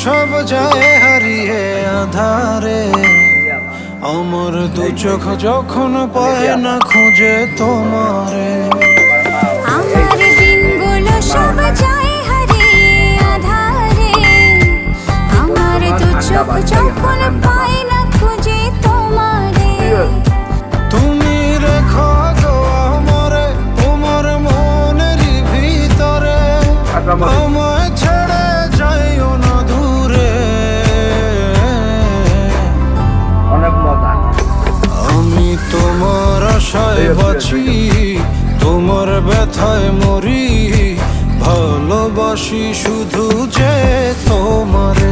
সব যায় হারিয়ে আধারে, আমার দু চোখ যখন পায় না খুঁজে তোমারে। আমার দিনগুলো সব যায় হারিয়ে আধারে, আমার দু চোখ যখন পায় না খুঁজে তোমারে। তুমি রেখো গো আমারে তোমার মনের ভিতরে, আমায় ছেড়ে যাইও না দূরে। আমি তোমার আশায় বাঁচি, তোমার ব্যথায় মরি, ভালোবাসি শুধু যে তোমারে।